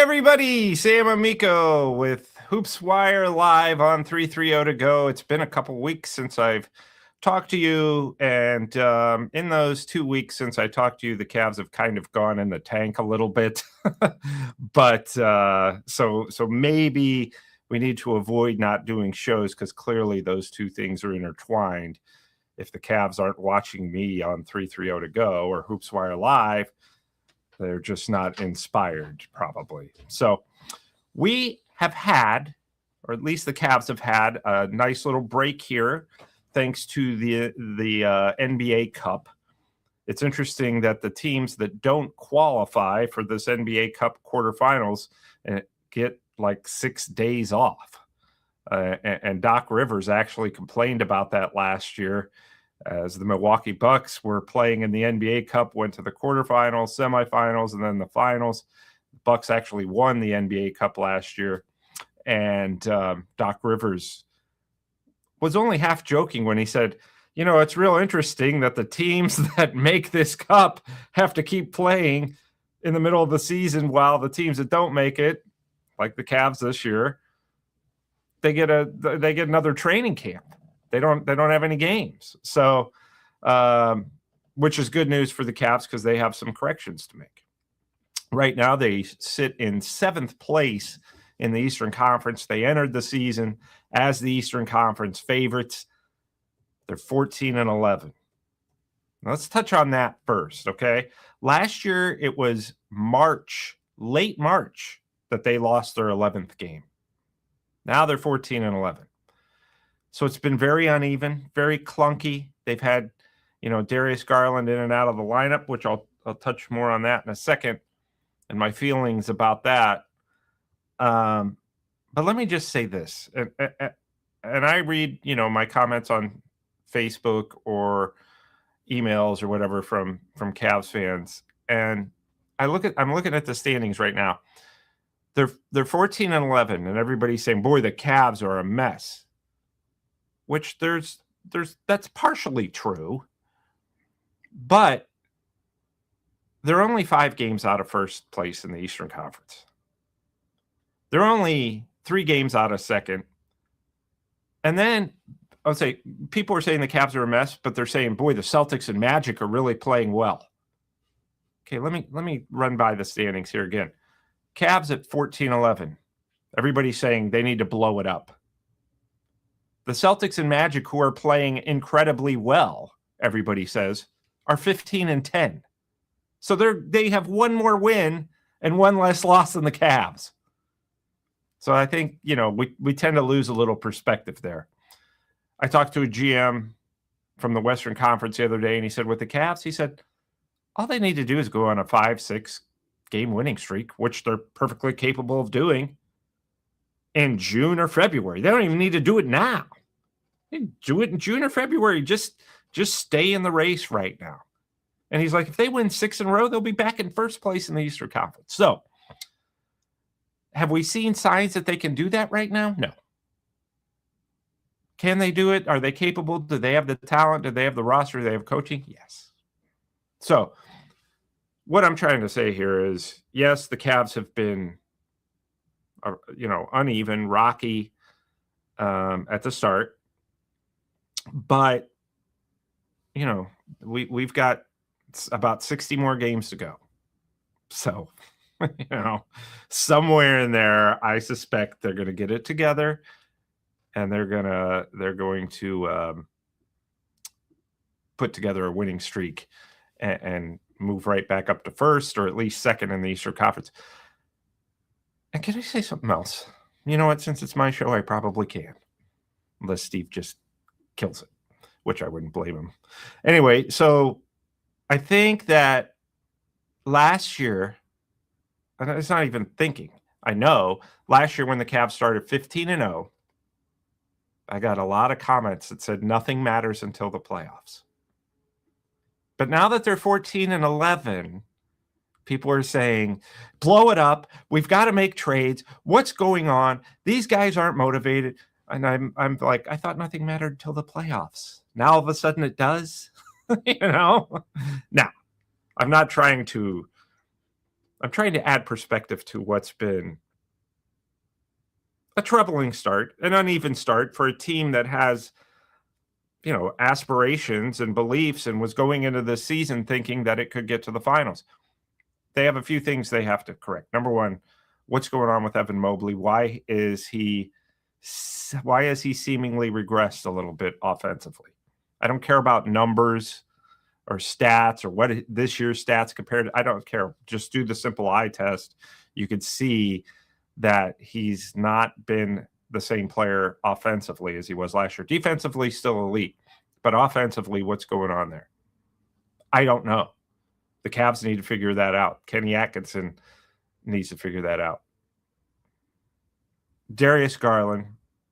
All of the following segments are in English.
everybody, Sam Amico with Hoops Wire live on 330 to go. It's been a couple weeks since I've talked to you, and in those 2 weeks since I talked to you, the Cavs have kind of gone in the tank a little bit. But so maybe we need to avoid not doing shows because clearly those two things are intertwined. If the Cavs aren't watching me on 330 to go or Hoops Wire live, they're just not inspired, probably. So we have had, or at least the Cavs have had, a nice little break here, thanks to the NBA Cup. It's interesting that the teams that don't qualify for this NBA Cup quarterfinals get like 6 days off. And Doc Rivers actually complained about that last year, as the Milwaukee Bucks were playing in the NBA Cup, went to the quarterfinals, semifinals, and then the finals. The Bucks actually won the NBA Cup last year. And Doc Rivers was only half joking when he said, you know, it's real interesting that the teams that make this cup have to keep playing in the middle of the season while the teams that don't make it, like the Cavs this year, they get another training camp. They don't have any games. So, which is good news for the Cavs because they have some corrections to make. Right now, they sit in 7th place in the Eastern Conference. They entered the season as the Eastern Conference favorites. They're 14-11. Now, let's touch on that first, okay? Last year, it was late March, that they lost their 11th game. Now they're 14-11. So it's been very uneven, very clunky. They've had, Darius Garland in and out of the lineup, which I'll touch more on that in a second, and my feelings about that. But let me just say this, and I read, my comments on Facebook or emails or whatever from Cavs fans, and I'm looking at the standings right now. They're 14-11, and everybody's saying, "Boy, the Cavs are a mess." Which that's partially true, but they're only 5 games out of first place in the Eastern Conference. They're only 3 games out of second. And then I'll say people are saying the Cavs are a mess, but they're saying, boy, the Celtics and Magic are really playing well. Okay, let me run by the standings here again. Cavs at 14-11. Everybody's saying they need to blow it up. The Celtics and Magic, who are playing incredibly well, everybody says, are 15-10. So they have one more win and one less loss than the Cavs. So I think, we tend to lose a little perspective there. I talked to a GM from the Western Conference the other day, and he said, with the Cavs, he said, all they need to do is go on a 5-6 game winning streak, which they're perfectly capable of doing in June or February. They don't even need to do it now. They do it in June or February. Just stay in the race right now. And he's like, if they win 6 in a row, they'll be back in first place in the Eastern Conference. So have we seen signs that they can do that right now? No. Can they do it? Are they capable? Do they have the talent? Do they have the roster? Do they have coaching? Yes. So what I'm trying to say here is, yes, the Cavs have been uneven, rocky at the start. But, we've got about 60 more games to go. So, somewhere in there, I suspect they're going to get it together, and they're going to put together a winning streak and move right back up to first, or at least second in the Eastern Conference. And can I say something else? You know what? Since it's my show, I probably can. Unless Steve just kills it, which I wouldn't blame him. Anyway, so I think that last year, and it's not even thinking, I know, last year when the Cavs started 15-0, I got a lot of comments that said nothing matters until the playoffs. But now that they're 14-11, people are saying, blow it up. We've got to make trades. What's going on? These guys aren't motivated. And I'm like, I thought nothing mattered until the playoffs. Now all of a sudden it does. Now, I'm not trying to I'm trying to add perspective to what's been a troubling start, an uneven start for a team that has, aspirations and beliefs and was going into this season thinking that it could get to the finals. They have a few things they have to correct. Number one, what's going on with Evan Mobley? Why is he seemingly regressed a little bit offensively? I don't care about numbers or stats or what this year's stats compared to. I don't care. Just do the simple eye test. You could see that he's not been the same player offensively as he was last year. Defensively, still elite. But offensively, what's going on there? I don't know. The Cavs need to figure that out. Kenny Atkinson needs to figure that out. Darius Garland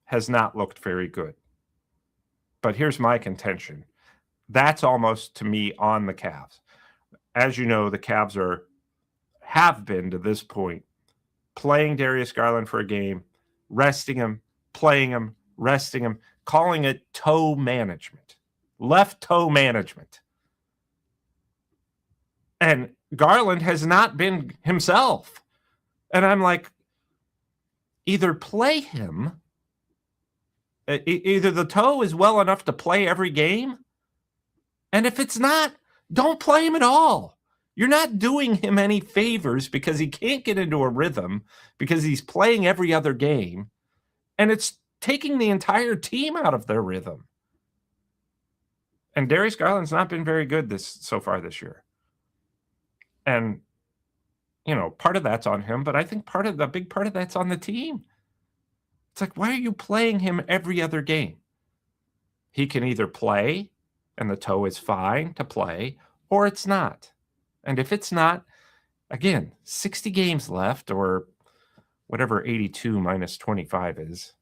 has not looked very good. But here's my contention. That's almost, to me, on the Cavs. As you know, the Cavs have been to this point playing Darius Garland for a game, resting him, playing him, resting him, calling it toe management, left toe management. And Garland has not been himself. And I'm like, either play him, either the toe is well enough to play every game, and if it's not, don't play him at all. You're not doing him any favors because he can't get into a rhythm because he's playing every other game, and it's taking the entire team out of their rhythm. And Darius Garland's not been very good so far this year. And, part of that's on him, but I think a big part of that's on the team. It's like, why are you playing him every other game? He can either play, and the toe is fine to play, or it's not. And if it's not, again, 60 games left, or whatever 82 minus 25 is.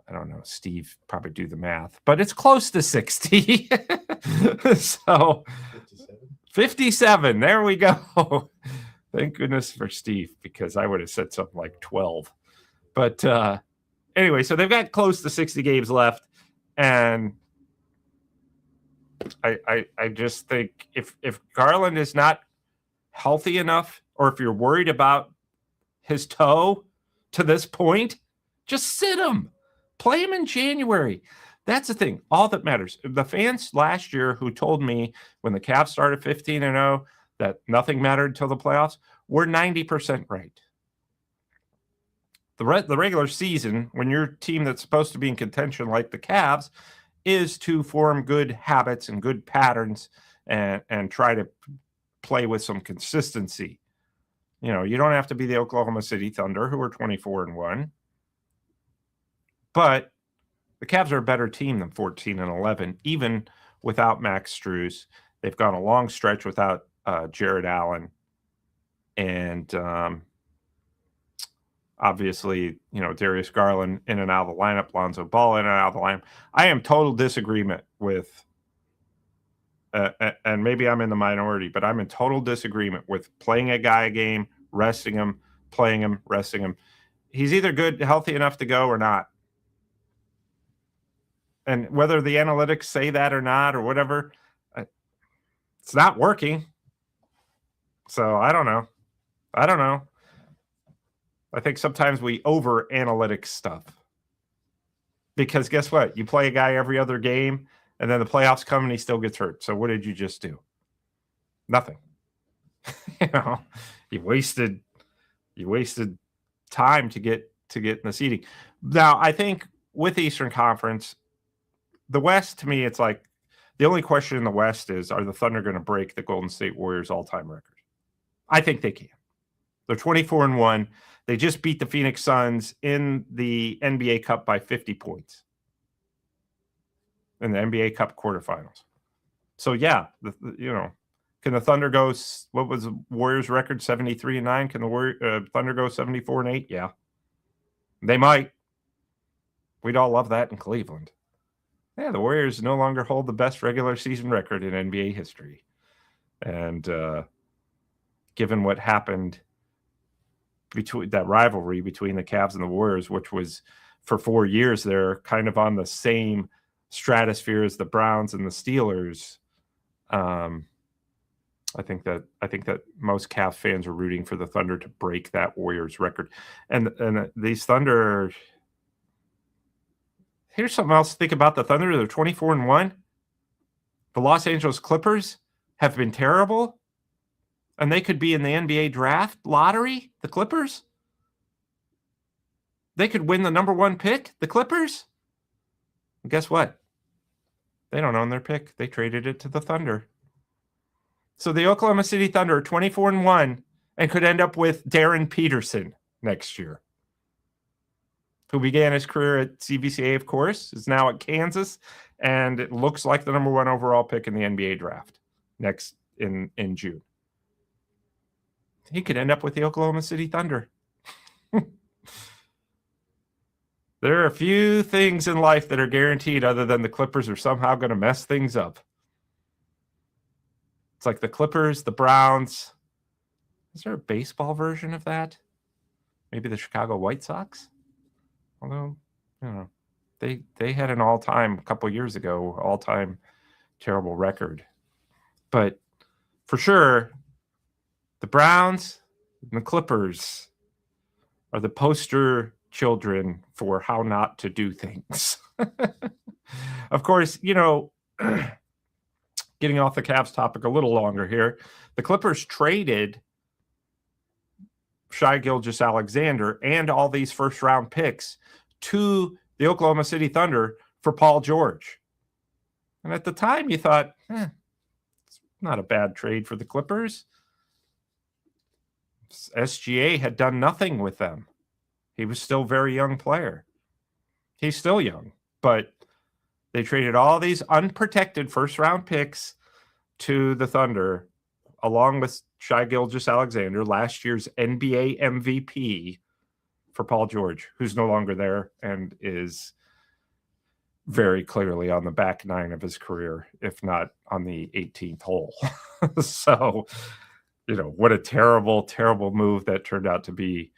I don't know. Steve probably do the math, but it's close to 60. So 57. There we go. Thank goodness for Steve, because I would have said something like 12. But anyway, so they've got close to 60 games left. And I just think if Garland is not healthy enough, or if you're worried about his toe to this point, just sit him. Play him in January. That's the thing. All that matters. The fans last year who told me when the Cavs started 15-0 that nothing mattered until the playoffs were 90% right. The regular season, when your team that's supposed to be in contention like the Cavs, is to form good habits and good patterns and try to play with some consistency. You don't have to be the Oklahoma City Thunder, who are 24-1. But the Cavs are a better team than 14-11, even without Max Strus. They've gone a long stretch without Jared Allen. And obviously, Darius Garland in and out of the lineup, Lonzo Ball in and out of the lineup. I am total disagreement with, and maybe I'm in the minority, but I'm in total disagreement with playing a guy a game, resting him, playing him, resting him. He's either good, healthy enough to go or not. And whether the analytics say that or not or whatever, it's not working. So I don't know. I think sometimes we over-analytics stuff. Because guess what? You play a guy every other game, and then the playoffs come and he still gets hurt. So what did you just do? Nothing. You wasted time to get in the seeding. Now, I think with the Eastern Conference, the West, to me, it's like the only question in the West is, are the Thunder going to break the Golden State Warriors all-time record? I think they can. They're 24-1. They just beat the Phoenix Suns in the NBA Cup by 50 points in the NBA Cup quarterfinals. So, yeah, can the Thunder go, what was the Warriors' record, 73-9? Can the Thunder go 74-8? Yeah. They might. We'd all love that in Cleveland. Yeah, the Warriors no longer hold the best regular season record in NBA history. And given what happened between that rivalry between the Cavs and the Warriors, which was for 4 years there, kind of on the same stratosphere as the Browns and the Steelers, I think that most Cavs fans are rooting for the Thunder to break that Warriors record. And these Thunder, here's something else to think about the Thunder. They're 24-1. The Los Angeles Clippers have been terrible, and they could be in the NBA draft lottery, the Clippers. They could win the number 1 pick, the Clippers. And guess what? They don't own their pick. They traded it to the Thunder. So the Oklahoma City Thunder are 24-1 and could end up with Darren Peterson next year, who began his career at CBCA, of course, is now at Kansas, and it looks like the number 1 overall pick in the NBA draft next in June. He could end up with the Oklahoma City Thunder. There are a few things in life that are guaranteed other than the Clippers are somehow going to mess things up. It's like the Clippers, the Browns. Is there a baseball version of that? Maybe the Chicago White Sox? Although, they had an all-time, a couple years ago, all-time terrible record. But for sure, the Browns and the Clippers are the poster children for how not to do things. Of course, getting off the Cavs topic a little longer here, the Clippers traded Shai Gilgeous-Alexander and all these first-round picks to the Oklahoma City Thunder for Paul George. And at the time, you thought, it's not a bad trade for the Clippers. SGA had done nothing with them. He was still a very young player. He's still young, but they traded all these unprotected first-round picks to the Thunder, along with Shai Gilgeous-Alexander, last year's NBA MVP, for Paul George, who's no longer there and is very clearly on the back nine of his career, if not on the 18th hole. So, what a terrible, terrible move that turned out to be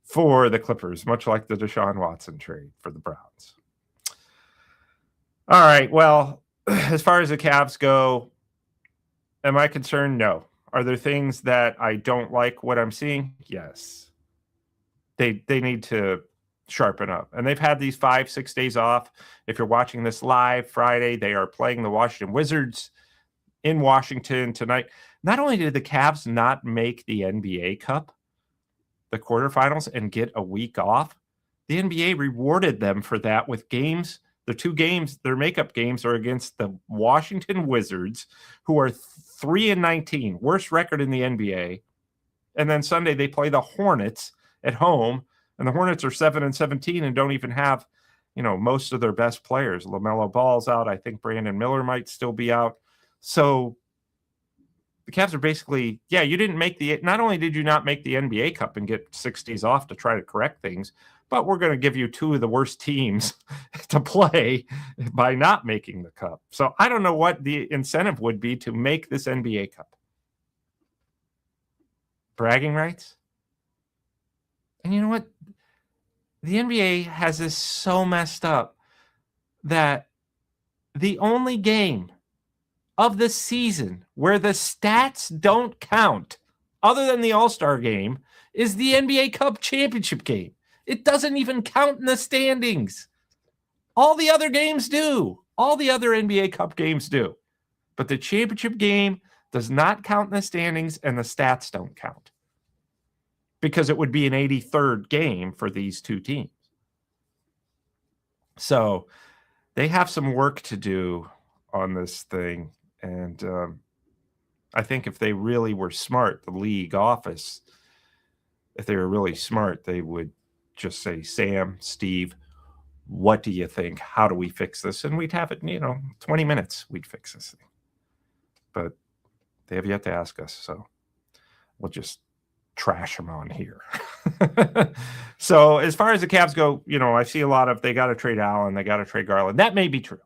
for the Clippers, much like the Deshaun Watson trade for the Browns. All right, well, as far as the Cavs go, am I concerned? No. Are there things that I don't like what I'm seeing? Yes. They need to sharpen up. And they've had these 5-6 days off. If you're watching this live Friday, they are playing the Washington Wizards in Washington tonight. Not only did the Cavs not make the NBA Cup, the quarterfinals, and get a week off, the NBA rewarded them for that with games. The 2 games, their makeup games, are against the Washington Wizards, who are 3-19, worst record in the NBA. And then Sunday they play the Hornets at home, and the Hornets are 7-17 and don't even have, most of their best players. LaMelo Ball's out. I think Brandon Miller might still be out. So the Cavs are basically, you didn't make not only did you not make the NBA Cup and get 6 days off to try to correct things, but we're going to give you 2 of the worst teams to play by not making the Cup. So I don't know what the incentive would be to make this NBA Cup. Bragging rights? And you know what? The NBA has this so messed up that the only game of the season where the stats don't count, other than the All-Star game, is the NBA Cup championship game. It doesn't even count in the standings. All the other games do. All the other NBA Cup games do. But the championship game does not count in the standings, and the stats don't count, because it would be an 83rd game for these 2 teams. So they have some work to do on this thing. And I think if they really were smart, the league office, if they were really smart, they would just say, Sam, Steve, what do you think? How do we fix this? And we'd have it, 20 minutes, we'd fix this thing. But they have yet to ask us, so we'll just trash them on here. So as far as the Cavs go, I see a lot of, they got to trade Allen, they got to trade Garland. That may be true.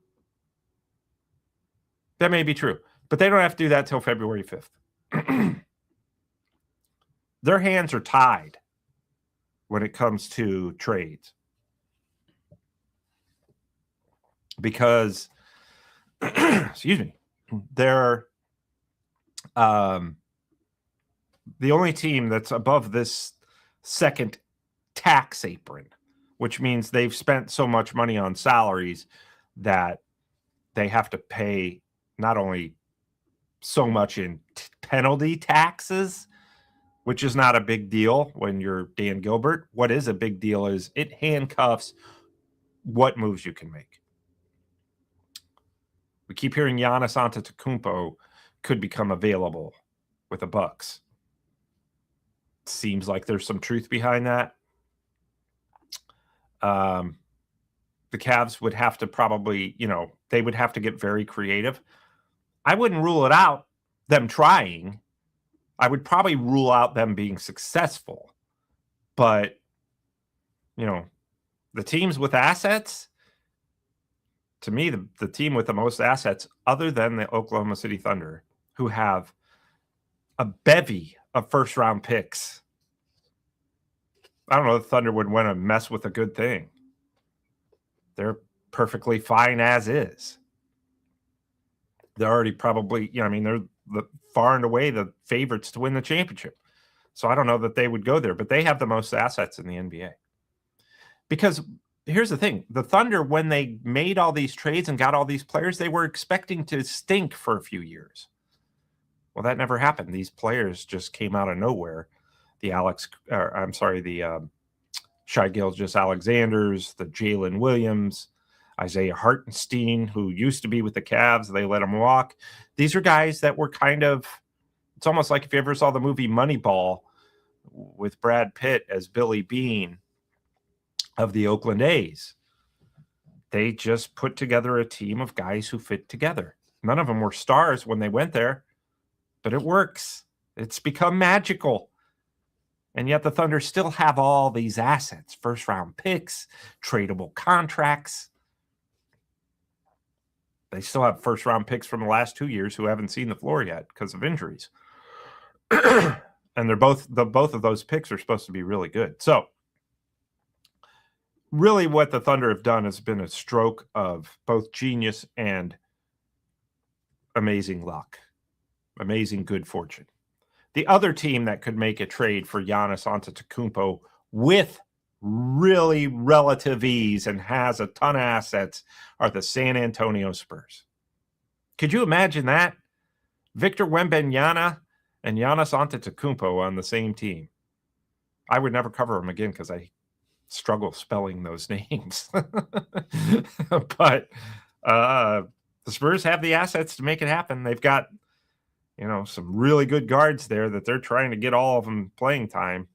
That may be true, but they don't have to do that till February 5th. Their hands are tied when it comes to trades, because excuse me, The only team that's above this second tax apron, which means they've spent so much money on salaries that they have to pay not only so much in penalty taxes, which is not a big deal when you're Dan Gilbert. What is a big deal is it handcuffs what moves you can make. We keep hearing Giannis Antetokounmpo could become available with the Bucks. Seems like there's some truth behind that. The Cavs would have to probably, they would have to get very creative. I wouldn't rule it out, them trying. I would probably rule out them being successful. But, the teams with assets, to me, the team with the most assets, other than the Oklahoma City Thunder, who have a bevy of first-round picks. I don't know if the Thunder would want to mess with a good thing. They're perfectly fine as is. They're already probably, they're far and away the favorites to win the championship. So I don't know that they would go there, but they have the most assets in the NBA. Because here's the thing. The Thunder, when they made all these trades and got all these players, they were expecting to stink for a few years. Well, that never happened. These players just came out of nowhere. The Shai Gilgeous-Alexanders, the Jalen Williams, Isaiah Hartenstein, who used to be with the Cavs. They let him walk. These are guys that were it's almost like if you ever saw the movie Moneyball with Brad Pitt as Billy Beane of the Oakland A's. They just put together a team of guys who fit together. None of them were stars when they went there, but it works. It's become magical. And yet the Thunder still have all these assets, first-round picks, tradable contracts. They still have first-round picks from the last 2 years who haven't seen the floor yet because of injuries. And both of those picks are supposed to be really good. So really what the Thunder have done has been a stroke of both genius and amazing luck, amazing good fortune. The other team that could make a trade for Giannis Antetokounmpo with really relative ease and has a ton of assets are the San Antonio Spurs. Could you imagine that? Victor Wembanyama and Giannis Antetokounmpo on the same team. I would never cover them again because I struggle spelling those names. But the Spurs have the assets to make it happen. They've got some really good guards there that they're trying to get all of them playing time.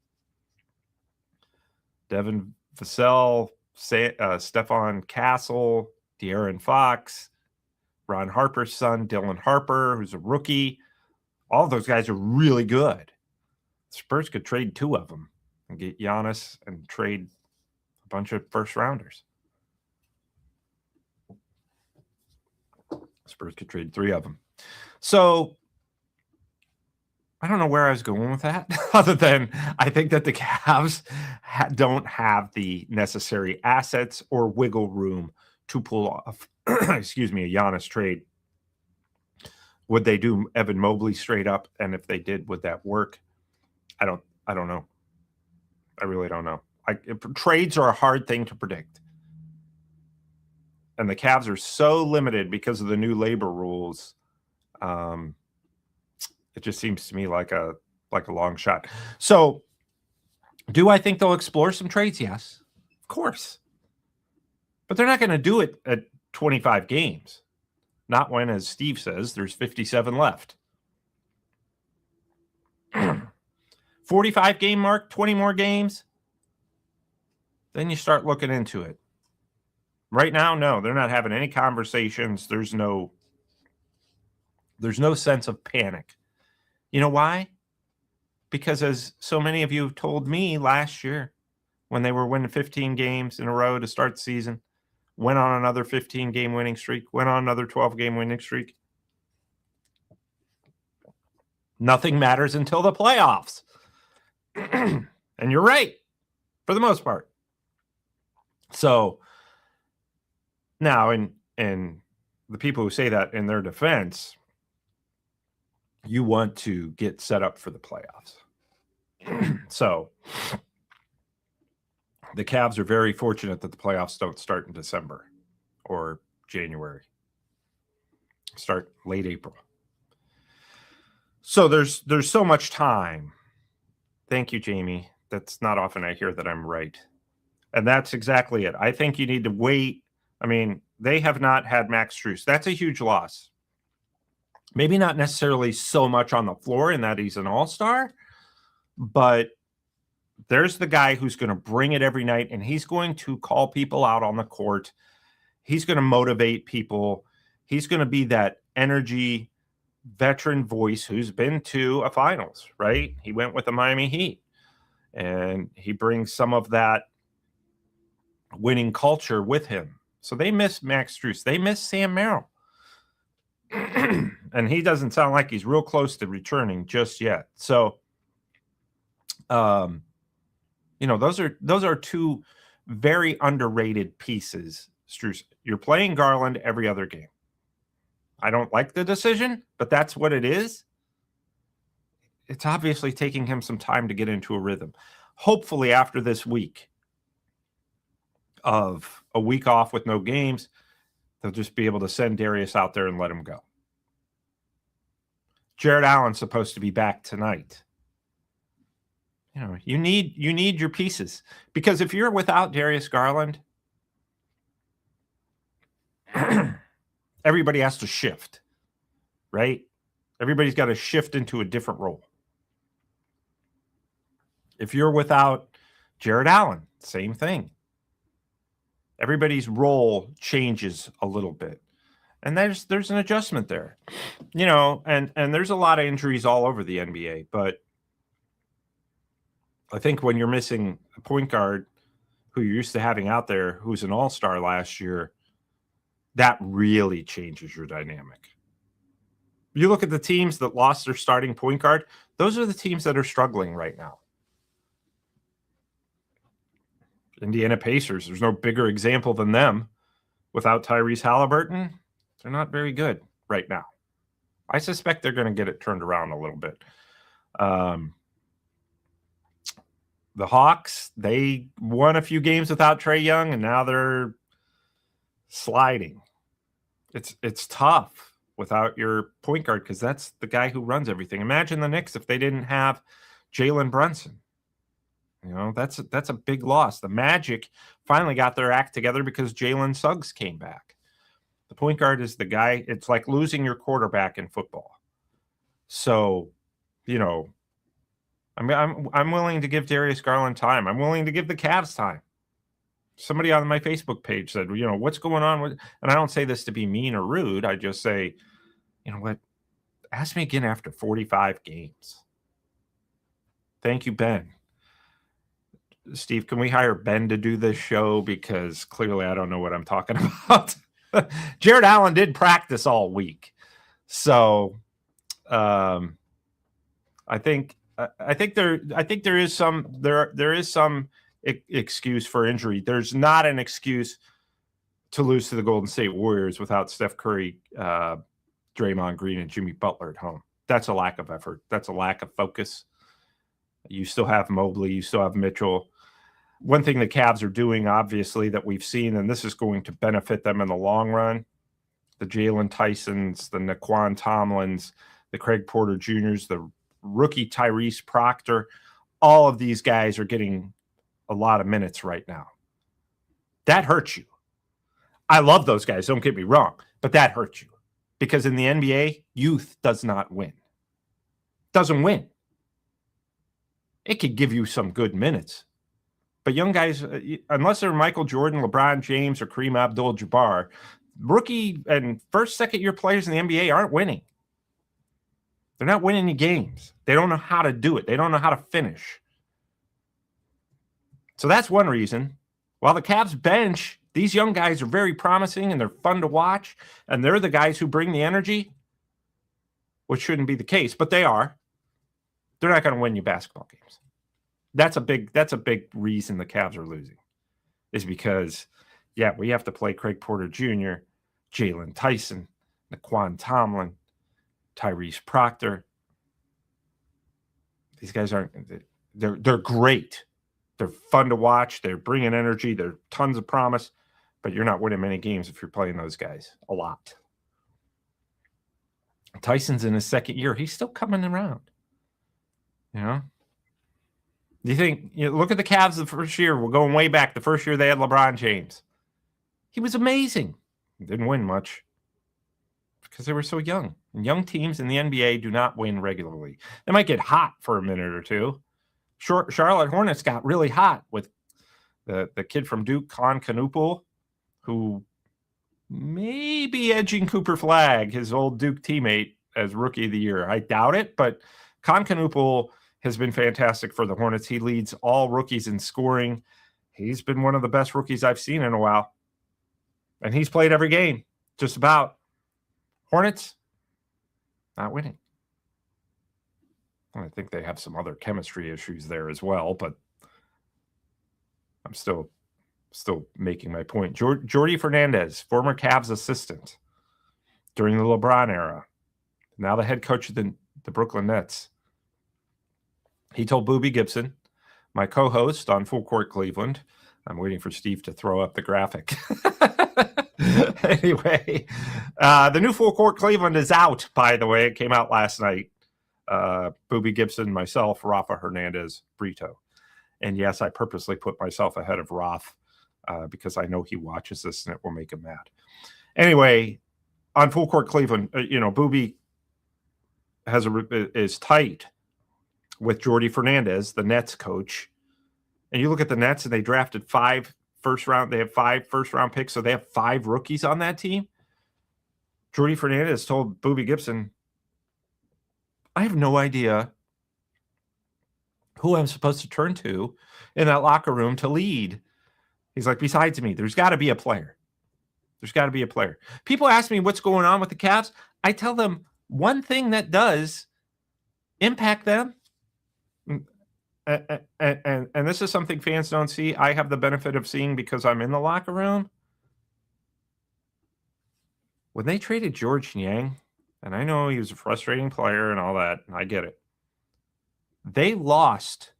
Devin Vassell, Stephon Castle, De'Aaron Fox, Ron Harper's son, Dylan Harper, who's a rookie. All of those guys are really good. Spurs could trade 2 of them and get Giannis and trade a bunch of first-rounders. Spurs could trade 3 of them. So I don't know where I was going with that, other than I think that the Cavs don't have the necessary assets or wiggle room to pull off, a Giannis trade. Would they do Evan Mobley straight up? And if they did, would that work? I don't know. I really don't know. Trades are a hard thing to predict. And the Cavs are so limited because of the new labor rules. It just seems to me like a long shot. So do I think they'll explore some trades? Yes, of course. But they're not going to do it at 25 games. Not when, as Steve says, there's 57 left. 45 game mark, 20 more games. Then you start looking into it. Right now, no, they're not having any conversations. There's no sense of panic. You know why? Because as so many of you have told me last year, when they were winning 15 games in a row to start the season, went on another 15-game winning streak, went on another 12-game winning streak. Nothing matters until the playoffs. And you're right, for the most part. So now, and the people who say that in their defense, you want to get set up for the playoffs. So the Cavs are very fortunate that the playoffs don't start in December or January. Start late April. So there's so much time. Thank you, Jamie. That's not often I hear that I'm right. And that's exactly it. I think you need to wait. I mean, they have not had Max Strus. That's a huge loss. Maybe not necessarily so much on the floor in that he's an all-star, but there's the guy who's going to bring it every night, and he's going to call people out on the court. He's going to motivate people. He's going to be that energy veteran voice who's been to a finals, right? He went with the Miami Heat, and he brings some of that winning culture with him. So they miss Max Strus. They miss Sam Merrill. And he doesn't sound like he's real close to returning just yet. So, those are two very underrated pieces. Strus, you're playing Garland every other game. I don't like the decision, but that's what it is. It's obviously taking him some time to get into a rhythm. Hopefully after this week of a week off with no games, they'll just be able to send Darius out there and let him go. Jared Allen's supposed to be back tonight. You need your pieces, because if you're without Darius Garland, everybody has to shift, right? Everybody's got to shift into a different role. If you're without Jared Allen, same thing. Everybody's role changes a little bit. And there's an adjustment there. And there's a lot of injuries all over the NBA, but I think when you're missing a point guard who you're used to having out there, who's an all-star last year, that really changes your dynamic. You look at the teams that lost their starting point guard, those are the teams that are struggling right now. Indiana Pacers, there's no bigger example than them. Without Tyrese Halliburton, they're not very good right now. I suspect they're going to get it turned around a little bit. The Hawks, they won a few games without Trae Young, and now they're sliding. It's tough without your point guard, because that's the guy who runs everything. Imagine the Knicks if they didn't have Jalen Brunson. That's a big loss. The Magic finally got their act together because Jalen Suggs came back. The point guard is the guy. It's like losing your quarterback in football. So, I'm willing to give Darius Garland time. I'm willing to give the Cavs time. Somebody on my Facebook page said, what's going on with, and I don't say this to be mean or rude. I just say, what? Ask me again after 45 games. Thank you, Ben. Steve, can we hire Ben to do this show? Because clearly I don't know what I'm talking about. Jared Allen did practice all week. So I think there is some excuse for injury. There's not an excuse to lose to the Golden State Warriors without Steph Curry, Draymond Green, and Jimmy Butler at home. That's a lack of effort. That's a lack of focus. You still have Mobley. You still have Mitchell. One thing the Cavs are doing, obviously, that we've seen, and this is going to benefit them in the long run, the Jalen Tysons, the Naquan Tomlins, the Craig Porter Jr.'s, the rookie Tyrese Proctor, all of these guys are getting a lot of minutes right now. That hurts you. I love those guys, don't get me wrong, but that hurts you. Because in the NBA, youth does not win. Doesn't win. It could give you some good minutes. But young guys, unless they're Michael Jordan, LeBron James, or Kareem Abdul-Jabbar, rookie and first, second-year players in the NBA aren't winning. They're not winning any games. They don't know how to do it. They don't know how to finish. So that's one reason. While the Cavs bench, these young guys are very promising and they're fun to watch, and they're the guys who bring the energy, which shouldn't be the case, but they are. They're not going to win you basketball games. That's a big reason the Cavs are losing, is because, we have to play Craig Porter Jr., Jalen Tyson, Naquan Tomlin, Tyrese Proctor, these guys aren't. They're great. They're fun to watch. They're bringing energy. They're tons of promise. But you're not winning many games if you're playing those guys a lot. Tyson's in his second year. He's still coming around. You know? Do you think, look at the Cavs the first year. We're going way back. The first year they had LeBron James. He was amazing. Didn't win much because they were so young. And young teams in the NBA do not win regularly. They might get hot for a minute or two. Charlotte Hornets got really hot with the kid from Duke, Con Canupul, who may be edging Cooper Flagg, his old Duke teammate, as Rookie of the Year. I doubt it, but Con Canupul has been fantastic for the Hornets. He leads all rookies in scoring. He's been one of the best rookies I've seen in a while. And he's played every game, just about. Hornets, not winning. I think they have some other chemistry issues there as well, but I'm still making my point. Jordi Fernandez, former Cavs assistant during the LeBron era, now the head coach of the Brooklyn Nets. He told Boobie Gibson, my co-host on Full Court Cleveland, I'm waiting for Steve to throw up the graphic. Anyway, the new Full Court Cleveland is out, by the way. It came out last night. Boobie Gibson, myself, Rafa Hernandez-Brito. And yes, I purposely put myself ahead of Roth because I know he watches this and it will make him mad. Anyway, on Full Court Cleveland, Boobie is tight with Jordi Fernandez, the Nets coach. And you look at the Nets and they drafted 5 first-round. They have 5 first-round picks, so they have 5 rookies on that team. Jordi Fernandez told Boobie Gibson, I have no idea who I'm supposed to turn to in that locker room to lead. He's like, besides me, there's got to be a player. There's got to be a player. People ask me what's going on with the Cavs. I tell them one thing that does impact them, and this is something fans don't see. I have the benefit of seeing because I'm in the locker room. When they traded George Niang, and I know he was a frustrating player and all that, and I get it. They lost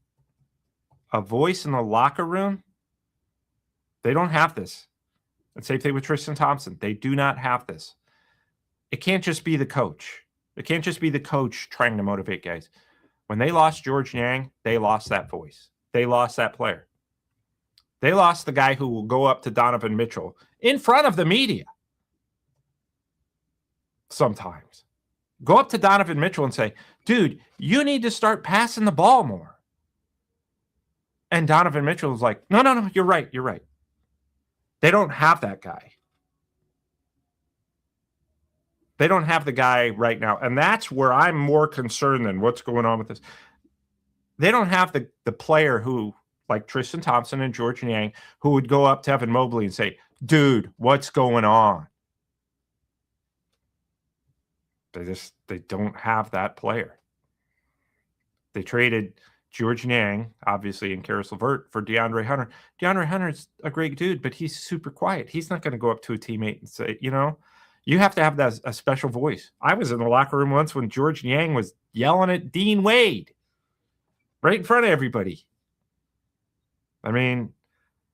a voice in the locker room. They don't have this. And same thing with Tristan Thompson. They do not have this. It can't just be the coach. It can't just be the coach trying to motivate guys. When they lost George Niang, they lost that voice. They lost that player. They lost the guy who will go up to Donovan Mitchell in front of the media. Sometimes. Go up to Donovan Mitchell and say, dude, you need to start passing the ball more. And Donovan Mitchell was like, no, you're right. They don't have that guy. They don't have the guy right now. And that's where I'm more concerned than what's going on with this. They don't have the player who, like Tristan Thompson and George Niang, who would go up to Evan Mobley and say, dude, what's going on? They don't have that player. They traded George Niang, obviously, and Karis LeVert for DeAndre Hunter. DeAndre Hunter's a great dude, but he's super quiet. He's not going to go up to a teammate and say, you have to have that a special voice. I was in the locker room once when George Niang was yelling at Dean Wade right in front of everybody. I mean,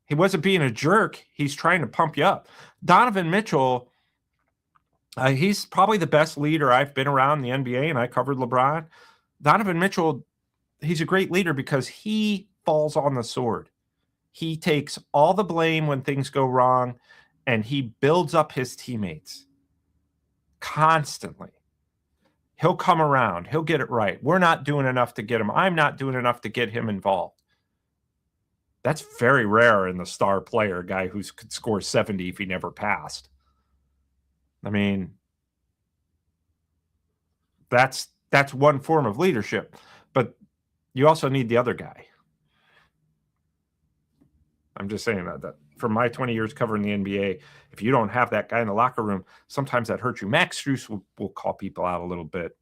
he wasn't being a jerk. He's trying to pump you up. Donovan Mitchell, he's probably the best leader I've been around in the NBA, and I covered LeBron. Donovan Mitchell, he's a great leader because he falls on the sword. He takes all the blame when things go wrong, and he builds up his teammates constantly. He'll come around. He'll get it right. We're not doing enough to get him. I'm not doing enough to get him involved. That's very rare in the star player, a guy who could score 70 if he never passed. I mean, that's one form of leadership, but you also need the other guy. I'm just saying that from my 20 years covering the NBA, if you don't have that guy in the locker room, sometimes that hurts you. Max Strus will call people out a little bit.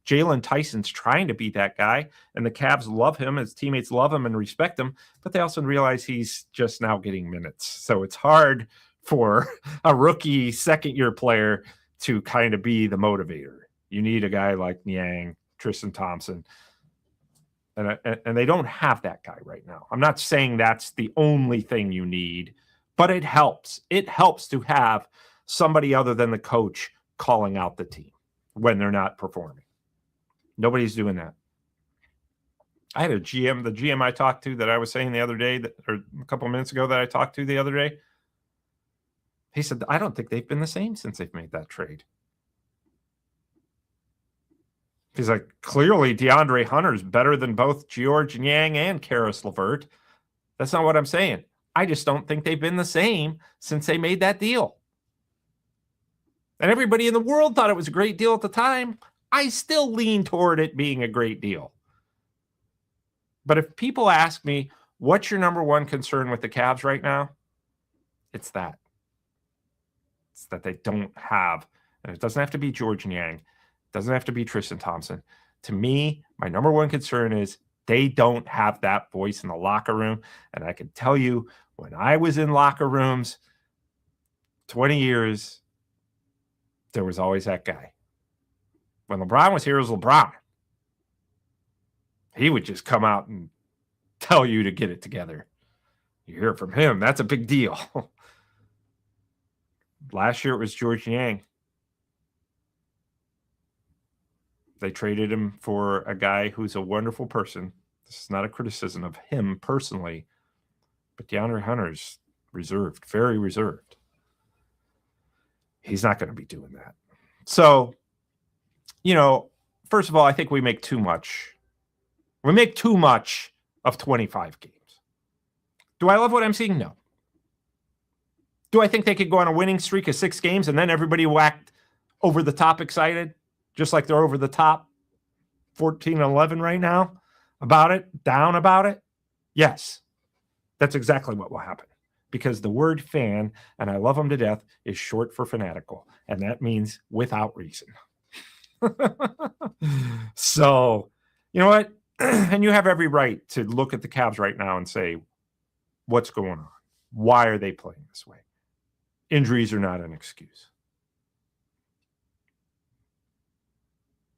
Jalen Tyson's trying to be that guy, and the Cavs love him. His teammates love him and respect him, but they also realize he's just now getting minutes. So it's hard for a rookie second-year player to kind of be the motivator. You need a guy like Niang, Tristan Thompson. And they don't have that guy right now. I'm not saying that's the only thing you need, but it helps. It helps to have somebody other than the coach calling out the team when they're not performing. Nobody's doing that. I had a GM, the GM I talked to that I was saying the other day, or a couple of minutes ago that I talked to the other day, he said, I don't think they've been the same since they've made that trade. He's like, clearly DeAndre Hunter's better than both George Niang and Karis LeVert. That's not what I'm saying. I just don't think they've been the same since they made that deal. And everybody in the world thought it was a great deal at the time. I still lean toward it being a great deal. But if people ask me, what's your number one concern with the Cavs right now? It's that. It's that they don't have, and it doesn't have to be George Niang. It doesn't have to be Tristan Thompson. To me, my number one concern is they don't have that voice in the locker room. And I can tell you, when I was in locker rooms 20 years, there was always that guy. When LeBron was here, it was LeBron. He would just come out and tell you to get it together. You hear it from him. That's a big deal. Last year, it was George Niang. They traded him for a guy who's a wonderful person. This is not a criticism of him personally, but DeAndre Hunter's reserved, very reserved. He's not going to be doing that. So, first of all, I think we make too much. We make too much of 25 games. Do I love what I'm seeing? No. Do I think they could go on a winning streak of 6 games and then everybody whacked over the top excited, just like they're over the top 14-11 right now about it, down about it? Yes. That's exactly what will happen, because the word fan, and I love them to death, is short for fanatical, and that means without reason. So, you know what? And you have every right to look at the Cavs right now and say, what's going on? Why are they playing this way? Injuries are not an excuse.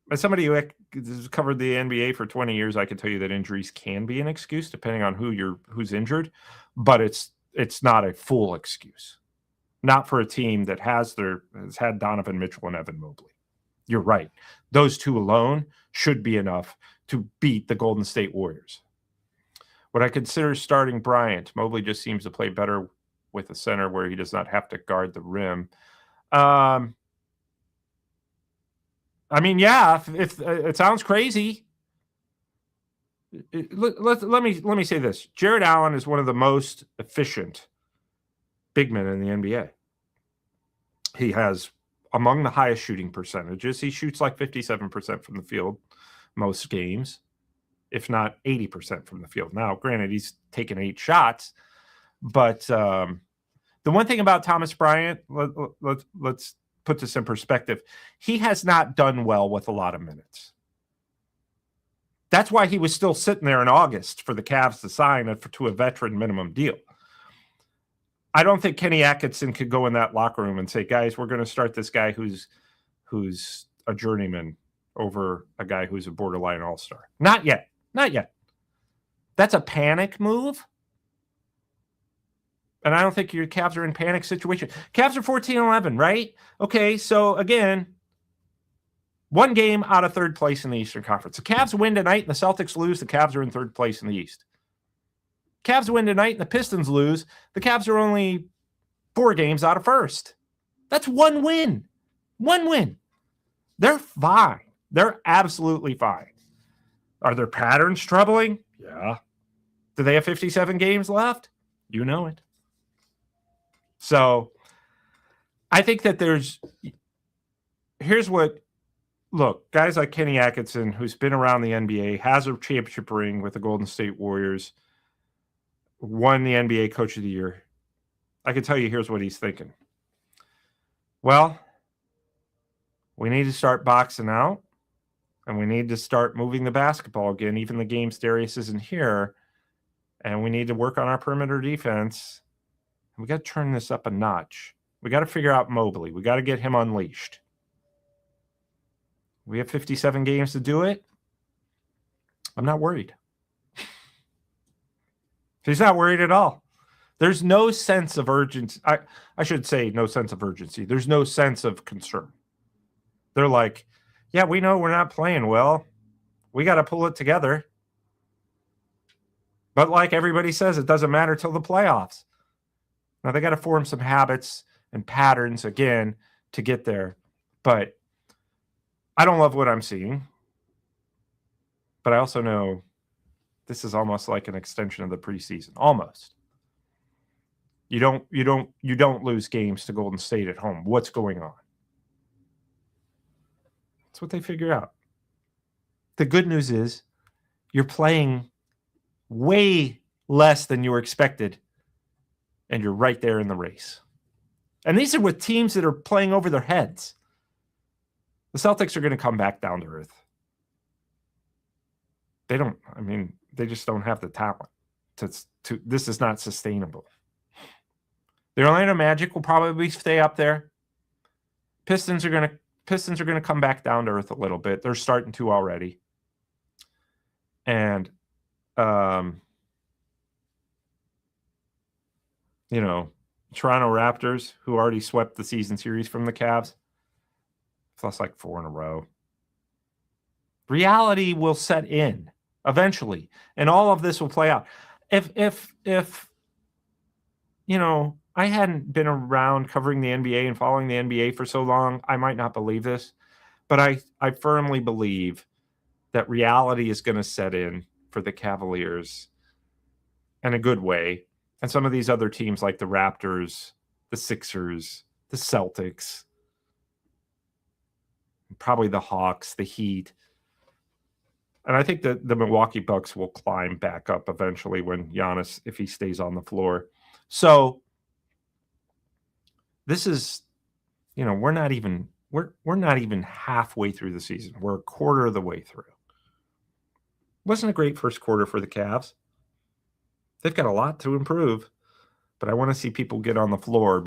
As somebody who has covered the NBA for 20 years, I can tell you that injuries can be an excuse depending on who's injured, but it's not a full excuse. Not for a team that has had Donovan Mitchell and Evan Mobley. You're right. Those two alone should be enough to beat the Golden State Warriors. Would I consider starting Bryant? Mobley just seems to play better with a center where he does not have to guard the rim. I mean, yeah, if it sounds crazy. Let me say this. Jared Allen is one of the most efficient big men in the NBA. He has among the highest shooting percentages. He shoots like 57% from the field most games, if not 80% from the field. Now, granted, he's taken 8 shots, but the one thing about Thomas Bryant, let's put this in perspective. He has not done well with a lot of minutes. That's why he was still sitting there in August for the Cavs to sign to a veteran minimum deal. I don't think Kenny Atkinson could go in that locker room and say, guys, we're going to start this guy who's a journeyman over a guy who's a borderline all-star. Not yet. Not yet. That's a panic move. And I don't think your Cavs are in panic situation. Cavs are 14-11, right? Okay, so again, 1 game out of 3rd place in the Eastern Conference. The Cavs win tonight and the Celtics lose. The Cavs are in 3rd place in the East. Cavs win tonight and the Pistons lose. The Cavs are only 4 games out of 1st. That's 1 win. 1 win. They're fine. They're absolutely fine. Are their patterns troubling? Yeah. Do they have 57 games left? You know it. So I think that look, guys like Kenny Atkinson, who's been around the NBA, has a championship ring with the Golden State Warriors, won the NBA Coach of the Year. I can tell you, here's what he's thinking. Well, we need to start boxing out, and we need to start moving the basketball again, even the games Darius isn't here, and we need to work on our perimeter defense. We got to turn this up a notch. We got to figure out Mobley. We got to get him unleashed. We have 57 games to do it. I'm not worried. He's not worried at all. There's no sense of urgency. I should say no sense of urgency. There's no sense of concern. They're like, yeah, we know we're not playing well. We got to pull it together. But like everybody says, it doesn't matter till the playoffs. Now they got to form some habits and patterns again to get there. But I don't love what I'm seeing. But I also know this is almost like an extension of the preseason. Almost. You don't lose games to Golden State at home. What's going on? That's what they figure out. The good news is you're playing way less than you were expected, and you're right there in the race. And these are with teams that are playing over their heads. The Celtics are going to come back down to earth. They just don't have the talent. This is not sustainable. The Orlando Magic will probably stay up there. Pistons are going to come back down to earth a little bit. They're starting to already. And Toronto Raptors, who already swept the season series from the Cavs, plus like 4 in a row. Reality will set in eventually, and all of this will play out. If I hadn't been around covering the NBA and following the NBA for so long, I might not believe this, but I firmly believe that reality is going to set in for the Cavaliers in a good way. And some of these other teams like the Raptors, the Sixers, the Celtics, probably the Hawks, the Heat. And I think that the Milwaukee Bucks will climb back up eventually when Giannis, if he stays on the floor. So this is, we're not even halfway through the season. We're a quarter of the way through. Wasn't a great first quarter for the Cavs. They've got a lot to improve, but I want to see people get on the floor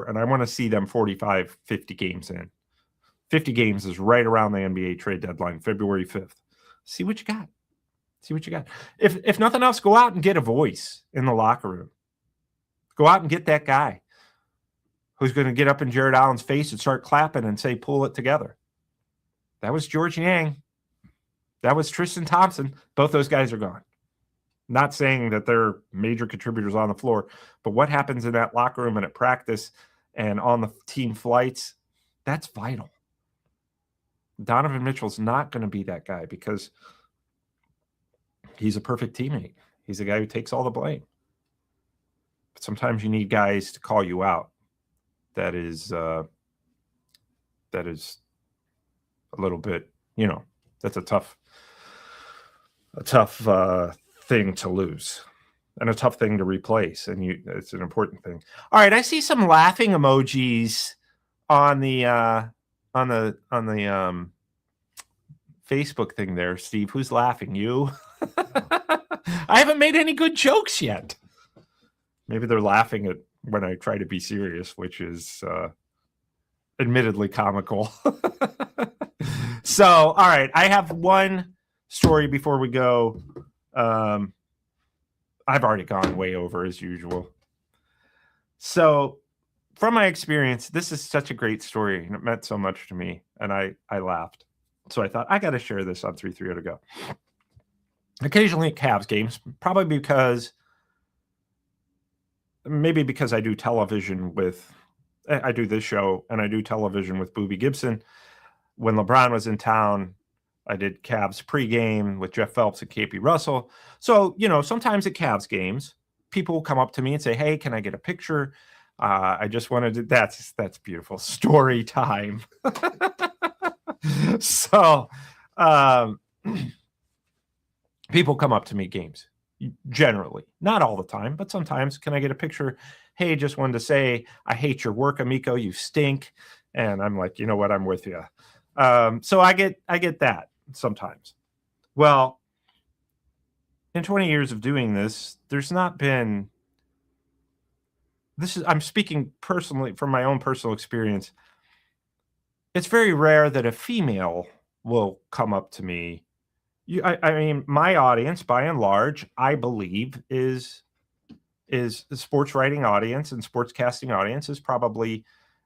and I want to see them 45, 50 games in. 50 games is right around the NBA trade deadline, February 5th. See what you got. If nothing else, go out and get a voice in the locker room. Go out and get that guy who's going to get up in Jared Allen's face and start clapping and say, pull it together. That was George Yang. That was Tristan Thompson. Both those guys are gone. Not saying that they're major contributors on the floor, but what happens in that locker room and at practice and on the team flights, that's vital. Donovan Mitchell's not going to be that guy because he's a perfect teammate. He's a guy who takes all the blame. But sometimes you need guys to call you out. That is a little bit, that's a tough thing to lose and a tough thing to replace. And it's an important thing. All right. I see some laughing emojis on the Facebook thing there, Steve. Who's laughing? You? I haven't made any good jokes yet. Maybe they're laughing at when I try to be serious, which is admittedly comical. So, all right. I have one story before we go. I've already gone way over as usual. So, from my experience, this is such a great story, and it meant so much to me, and I laughed. So I thought, I got to share this on 330 to go. Occasionally at Cavs games, probably because I do television I do this show, and I do television with Boobie Gibson. When LeBron was in town, I did Cavs pregame with Jeff Phelps and KP Russell. So, sometimes at Cavs games, people will come up to me and say, hey, can I get a picture? I just wanted to, that's beautiful. Story time. So, people come up to me games, generally, not all the time, but sometimes. Can I get a picture? Hey, just wanted to say, I hate your work, Amico. You stink. And I'm like, you know what? I'm with you. So I get that sometimes. Well, in 20 years of doing this, there's not been, I'm speaking personally from my own personal experience. It's very rare that a female will come up to me. I mean, my audience, by and large, I believe, is is the sports writing audience and sportscasting audience is probably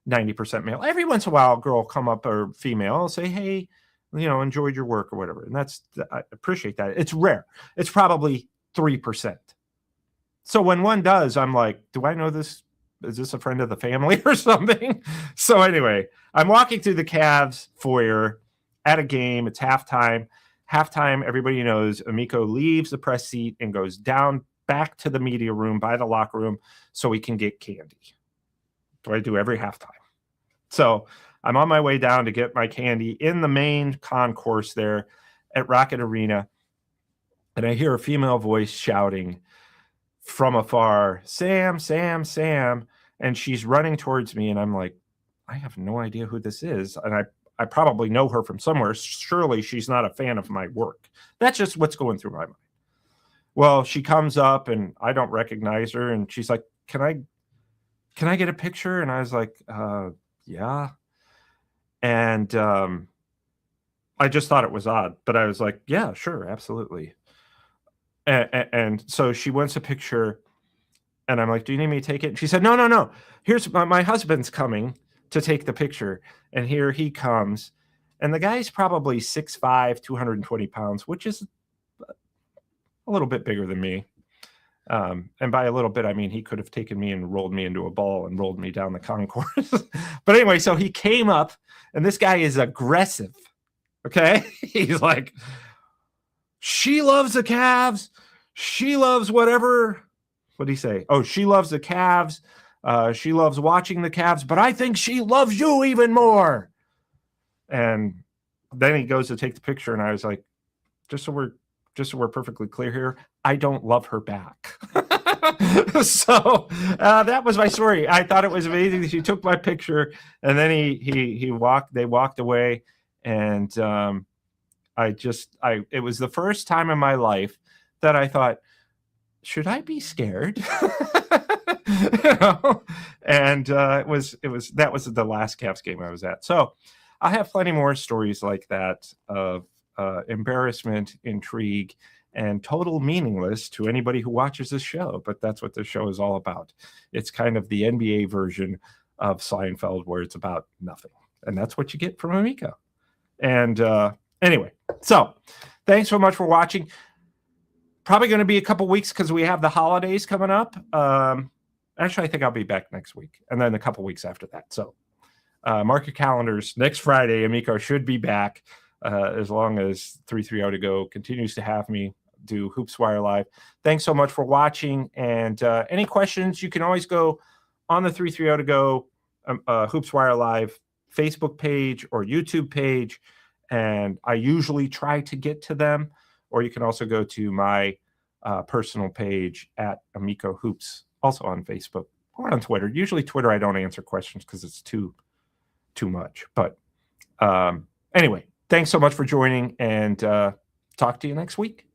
90% male. Every once in a while, a girl come up or female will say, hey, enjoyed your work or whatever. And I appreciate that. It's rare. It's probably 3%. So when one does, I'm like, do I know this? Is this a friend of the family or something? So anyway, I'm walking through the Cavs foyer at a game. It's halftime. Halftime, everybody knows Amico leaves the press seat and goes down back to the media room by the locker room so we can get candy. That's what I do every halftime. So I'm on my way down to get my candy in the main concourse there at Rocket Arena. And I hear a female voice shouting from afar, Sam, Sam, Sam. And she's running towards me. And I'm like, I have no idea who this is. And I probably know her from somewhere. Surely she's not a fan of my work. That's just what's going through my mind. Well, she comes up and I don't recognize her. And she's like, can I get a picture? And I was like, yeah. And I just thought it was odd, but I was like, yeah, sure, absolutely. And so she wants a picture. And I'm like, do you need me to take it? And she said, no. Here's my husband's coming to take the picture. And here he comes. And the guy's probably 6'5", 220 pounds, which is a little bit bigger than me. And by a little bit, I mean, he could have taken me and rolled me into a ball and rolled me down the concourse. But anyway, so he came up and this guy is aggressive. Okay. He's like, she loves the Cavs. She loves whatever. What did he say? Oh, she loves the Cavs. She loves watching the Cavs, but I think she loves you even more. And then he goes to take the picture. And I was like, just so we're perfectly clear here, I don't love her back. So that was my story. I thought it was amazing. She took my picture and then they walked away. And it was the first time in my life that I thought, should I be scared? And that was the last Cavs game I was at. So I have plenty more stories like that of embarrassment, intrigue, and total meaningless to anybody who watches this show. But that's what this show is all about. It's kind of the NBA version of Seinfeld where it's about nothing. And that's what you get from Amico. And anyway, so thanks so much for watching. Probably going to be a couple weeks because we have the holidays coming up. Actually, I think I'll be back next week and then a couple weeks after that. So mark your calendars. Next Friday, Amico should be back as long as 330 to go continues to have me do Hoops Wire Live. Thanks so much for watching. And any questions, you can always go on the 330 to go Hoops Wire Live Facebook page or YouTube page. And I usually try to get to them. Or you can also go to my personal page at Amico Hoops, also on Facebook or on Twitter. Usually Twitter, I don't answer questions because it's too much. But anyway, thanks so much for joining and talk to you next week.